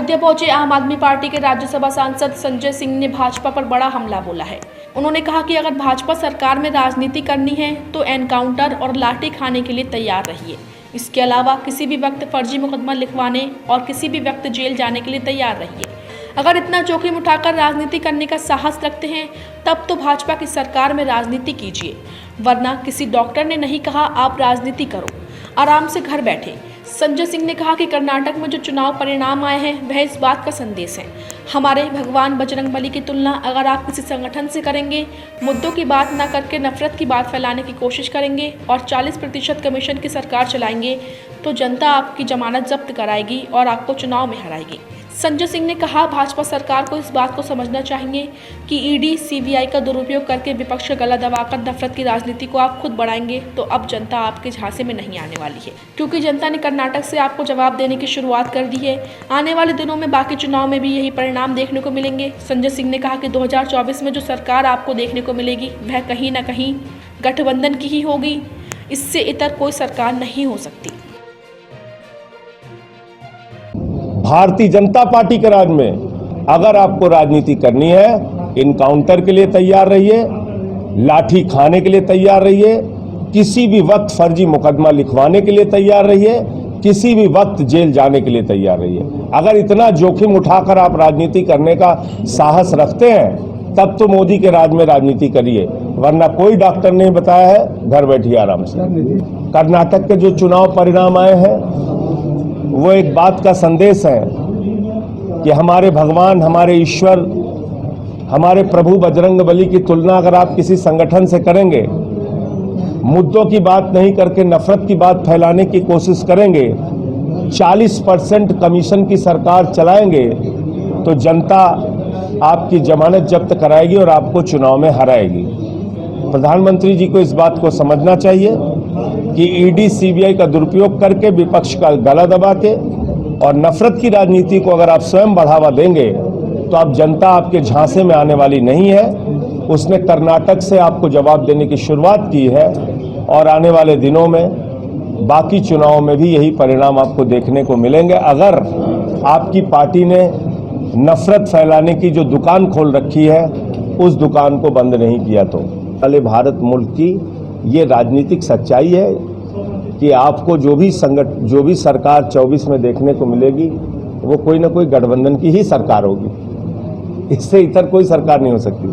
अयोध्या पहुंचे आम आदमी पार्टी के राज्यसभा सांसद संजय सिंह ने भाजपा पर बड़ा हमला बोला है। उन्होंने कहा कि अगर भाजपा सरकार में राजनीति करनी है तो एनकाउंटर और लाठी खाने के लिए तैयार रहिए। इसके अलावा किसी भी वक्त फर्जी मुकदमा लिखवाने और किसी भी वक्त जेल जाने के लिए तैयार रहिए। अगर इतना जोखिम उठाकर राजनीति करने का साहस रखते हैं तब तो भाजपा की सरकार में राजनीति कीजिए, वरना किसी डॉक्टर ने नहीं कहा आप राजनीति करो, आराम से घर बैठे। संजय सिंह ने कहा कि कर्नाटक में जो चुनाव परिणाम आए हैं वह इस बात का संदेश है। हमारे भगवान बजरंगबली की तुलना अगर आप किसी संगठन से करेंगे, मुद्दों की बात न करके नफरत की बात फैलाने की कोशिश करेंगे और 40% कमीशन की सरकार चलाएंगे तो जनता आपकी जमानत जब्त कराएगी और आपको चुनाव में हराएगी। संजय सिंह ने कहा भाजपा सरकार को इस बात को समझना चाहिए कि ईडी सीबीआई का दुरुपयोग करके विपक्ष का गला दबाकर नफरत की राजनीति को आप खुद बढ़ाएंगे तो अब जनता आपके झांसे में नहीं आने वाली है, क्योंकि जनता ने कर्नाटक से आपको जवाब देने की शुरुआत कर दी है। आने वाले दिनों में बाकी चुनाव में भी यही परिणाम देखने को मिलेंगे। संजय सिंह ने कहा कि 2024 में जो सरकार आपको देखने को मिलेगी वह कहीं न कहीं गठबंधन की ही होगी, इससे इतर कोई सरकार नहीं हो सकती। भारतीय जनता पार्टी के राज में अगर आपको राजनीति करनी है, इनकाउंटर के लिए तैयार रहिए, लाठी खाने के लिए तैयार रहिए, किसी भी वक्त फर्जी मुकदमा लिखवाने के लिए तैयार रहिए, किसी भी वक्त जेल जाने के लिए तैयार रहिए। अगर इतना जोखिम उठाकर आप राजनीति करने का साहस रखते हैं तब तो मोदी के राज में राजनीति करिए, वरना कोई डॉक्टर ने बताया है, घर बैठिए आराम से। कर्नाटक के जो चुनाव परिणाम आए हैं वो एक बात का संदेश है कि हमारे भगवान, हमारे ईश्वर, हमारे प्रभु बजरंगबली की तुलना अगर आप किसी संगठन से करेंगे, मुद्दों की बात नहीं करके नफरत की बात फैलाने की कोशिश करेंगे, 40% कमीशन की सरकार चलाएंगे तो जनता आपकी जमानत जब्त कराएगी और आपको चुनाव में हराएगी। प्रधानमंत्री जी को इस बात को समझना चाहिए कि ईडी सीबीआई का दुरुपयोग करके विपक्ष का गला दबा के और नफरत की राजनीति को अगर आप स्वयं बढ़ावा देंगे तो आप जनता आपके झांसे में आने वाली नहीं है। उसने कर्नाटक से आपको जवाब देने की शुरुआत की है और आने वाले दिनों में बाकी चुनावों में भी यही परिणाम आपको देखने को मिलेंगे। अगर आपकी पार्टी ने नफरत फैलाने की जो दुकान खोल रखी है उस दुकान को बंद नहीं किया तो पहले भारत मुल्क की ये राजनीतिक सच्चाई है कि आपको जो भी सरकार 24 में देखने को मिलेगी वो कोई ना कोई गठबंधन की ही सरकार होगी, इससे इतर कोई सरकार नहीं हो सकती।